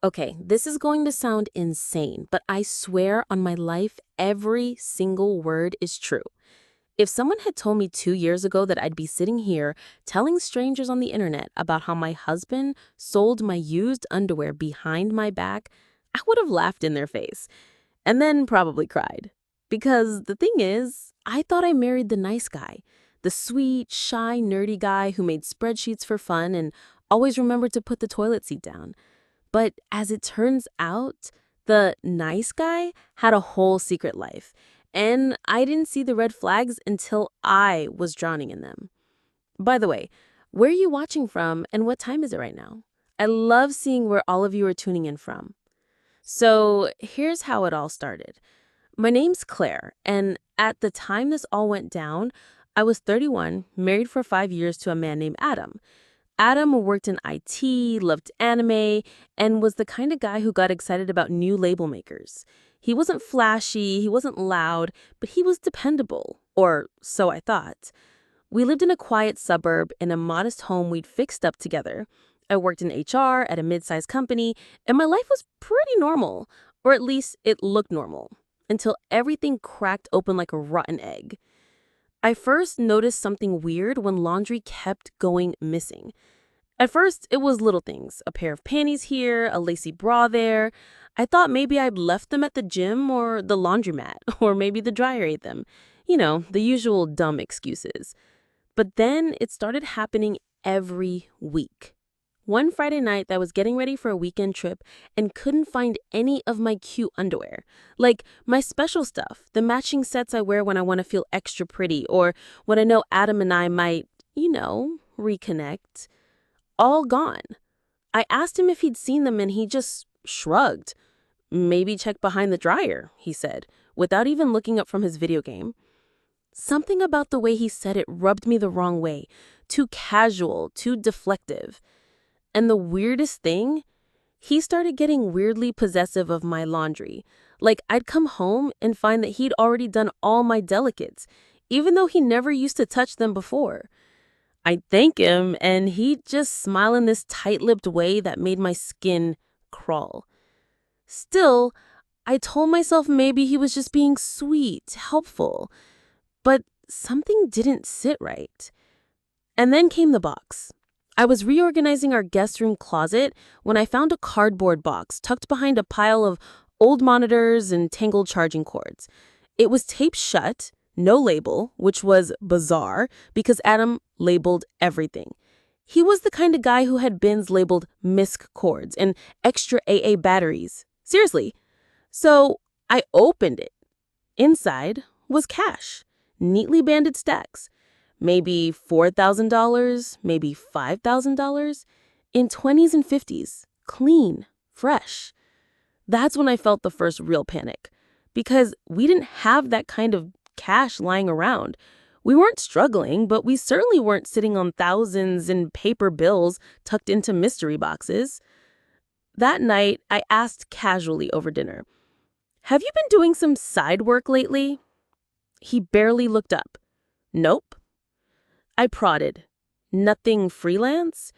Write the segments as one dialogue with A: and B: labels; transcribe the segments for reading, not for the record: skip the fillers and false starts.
A: Okay, this is going to sound insane, but I swear on my life, every single word is true. If someone had told me 2 years ago that I'd be sitting here telling strangers on the internet about how my husband sold my used underwear behind my back, I would have laughed in their face and then probably cried. Because the thing is, I thought I married the nice guy, the sweet, shy, nerdy guy who made spreadsheets for fun and always remembered to put the toilet seat down. But as it turns out, the nice guy had a whole secret life, and I didn't see the red flags until I was drowning in them. By the way, where are you watching from and what time is it right now? I love seeing where all of you are tuning in from. So here's how it all started. My name's Claire, and at the time this all went down, I was 31, married for 5 years to a man named Adam. Adam worked in IT, loved anime, and was the kind of guy who got excited about new label makers. He wasn't flashy, he wasn't loud, but he was dependable, or so I thought. We lived in a quiet suburb in a modest home we'd fixed up together. I worked in HR at a mid-sized company, and my life was pretty normal, or at least it looked normal, until everything cracked open like a rotten egg. I first noticed something weird when laundry kept going missing. At first, it was little things, a pair of panties here, a lacy bra there. I thought maybe I'd left them at the gym or the laundromat, or maybe the dryer ate them. The usual dumb excuses. But then it started happening every week. One Friday night, I was getting ready for a weekend trip and couldn't find any of my cute underwear. Like my special stuff, the matching sets I wear when I want to feel extra pretty or when I know Adam and I might, reconnect. All gone. I asked him if he'd seen them and he just shrugged. Maybe check behind the dryer, he said, without even looking up from his video game. Something about the way he said it rubbed me the wrong way. Too casual, too deflective. And the weirdest thing, he started getting weirdly possessive of my laundry. Like I'd come home and find that he'd already done all my delicates, even though he never used to touch them before. I'd thank him, and he'd just smile in this tight-lipped way that made my skin crawl. Still, I told myself maybe he was just being sweet, helpful. But something didn't sit right. And then came the box. I was reorganizing our guest room closet when I found a cardboard box tucked behind a pile of old monitors and tangled charging cords. It was taped shut, no label, which was bizarre because Adam labeled everything. He was the kind of guy who had bins labeled misc cords and extra AA batteries. Seriously. So I opened it. Inside was cash, neatly banded stacks. Maybe $4,000, maybe $5,000, in 20s and 50s, clean, fresh. That's when I felt the first real panic, because we didn't have that kind of cash lying around. We weren't struggling, but we certainly weren't sitting on thousands in paper bills tucked into mystery boxes. That night, I asked casually over dinner, "Have you been doing some side work lately?" He barely looked up. "Nope." I prodded. "Nothing freelance?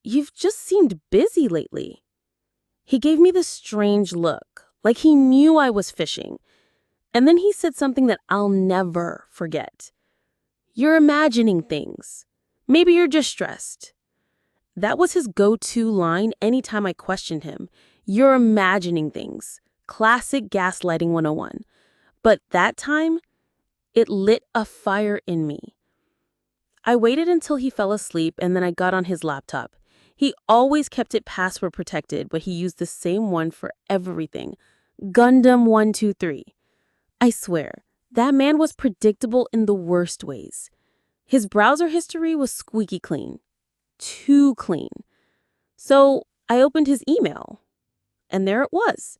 A: You've just seemed busy lately." He gave me this strange look, like he knew I was fishing. And then he said something that I'll never forget. "You're imagining things. Maybe you're just stressed." That was his go-to line anytime I questioned him. You're imagining things. Classic gaslighting 101. But that time, it lit a fire in me. I waited until he fell asleep and then I got on his laptop. He always kept it password protected, but he used the same one for everything. Gundam 123. I swear, that man was predictable in the worst ways. His browser history was squeaky clean. Too clean. So I opened his email. And there it was.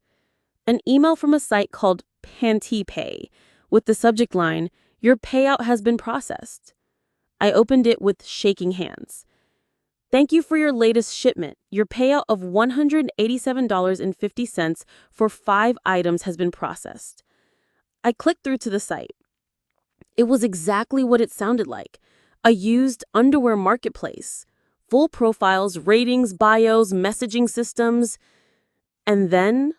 A: An email from a site called PantyPay with the subject line, "Your payout has been processed." I opened it with shaking hands. "Thank you for your latest shipment. Your payout of $187.50 for 5 items has been processed." I clicked through to the site. It was exactly what it sounded like. A used underwear marketplace. Full profiles, ratings, bios, messaging systems. And then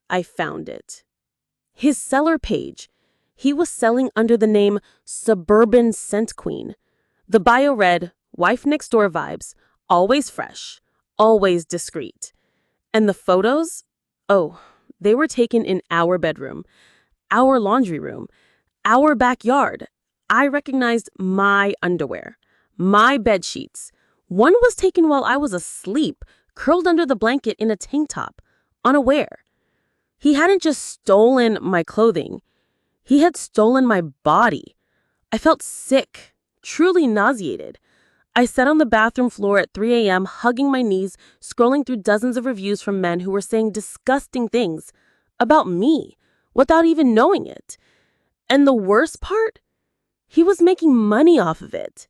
A: I found it. His seller page. He was selling under the name Suburban Scent Queen. The bio read, wife next door vibes, always fresh, always discreet. And the photos? Oh, they were taken in our bedroom, our laundry room, our backyard. I recognized my underwear, my bed sheets. One was taken while I was asleep, curled under the blanket in a tank top, unaware. He hadn't just stolen my clothing. He had stolen my body. I felt sick, truly nauseated. I sat on the bathroom floor at 3 a.m., hugging my knees, scrolling through dozens of reviews from men who were saying disgusting things about me without even knowing it. And the worst part? He was making money off of it.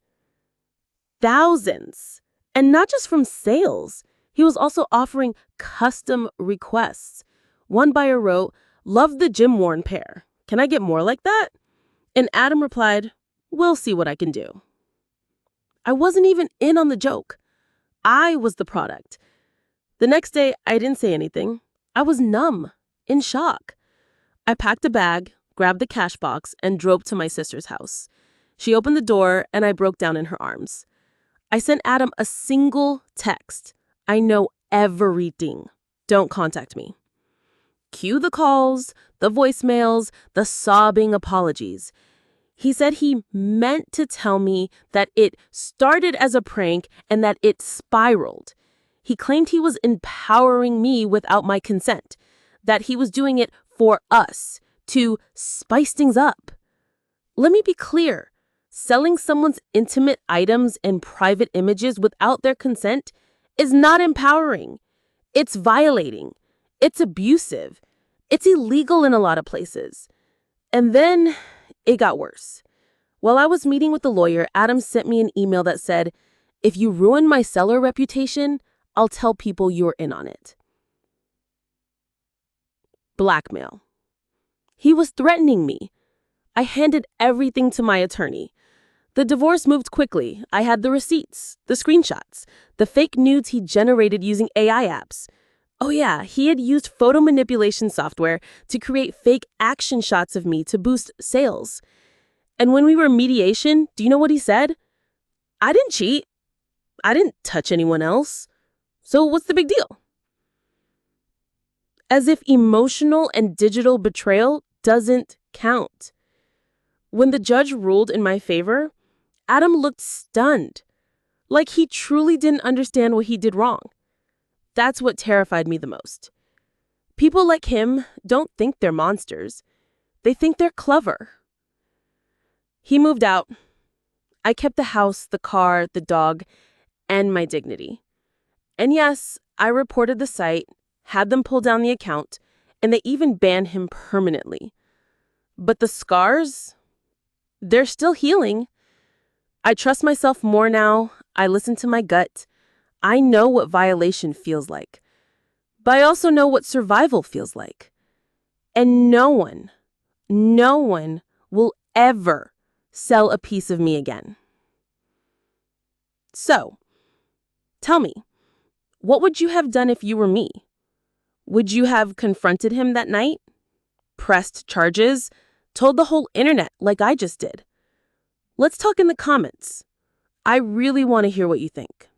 A: Thousands. And not just from sales. He was also offering custom requests. One buyer wrote, "Love the gym worn pair. Can I get more like that?" And Adam replied, "We'll see what I can do." I wasn't even in on the joke. I was the product. The next day, I didn't say anything. I was numb, in shock. I packed a bag, grabbed the cash box, and drove to my sister's house. She opened the door, and I broke down in her arms. I sent Adam a single text. "I know everything. Don't contact me." Cue the calls, the voicemails, the sobbing apologies. He said he meant to tell me that it started as a prank and that it spiraled. He claimed he was empowering me without my consent, that he was doing it for us, to spice things up. Let me be clear. Selling someone's intimate items and private images without their consent is not empowering. It's violating. It's abusive. It's illegal in a lot of places. And then it got worse. While I was meeting with the lawyer, Adam sent me an email that said, "If you ruin my seller reputation, I'll tell people you're in on it." Blackmail. He was threatening me. I handed everything to my attorney. The divorce moved quickly. I had the receipts, the screenshots, the fake nudes he generated using AI apps. Oh yeah, he had used photo manipulation software to create fake action shots of me to boost sales. And when we were in mediation, do you know what he said? "I didn't cheat. I didn't touch anyone else. So what's the big deal?" As if emotional and digital betrayal doesn't count. When the judge ruled in my favor, Adam looked stunned, like he truly didn't understand what he did wrong. That's what terrified me the most. People like him don't think they're monsters. They think they're clever. He moved out. I kept the house, the car, the dog, and my dignity. And yes, I reported the site, had them pull down the account, and they even banned him permanently. But the scars, they're still healing. I trust myself more now. I listen to my gut. I know what violation feels like. But I also know what survival feels like. And no one will ever sell a piece of me again. So, tell me, what would you have done if you were me? Would you have confronted him that night? Pressed charges? Told the whole internet like I just did? Let's talk in the comments. I really want to hear what you think.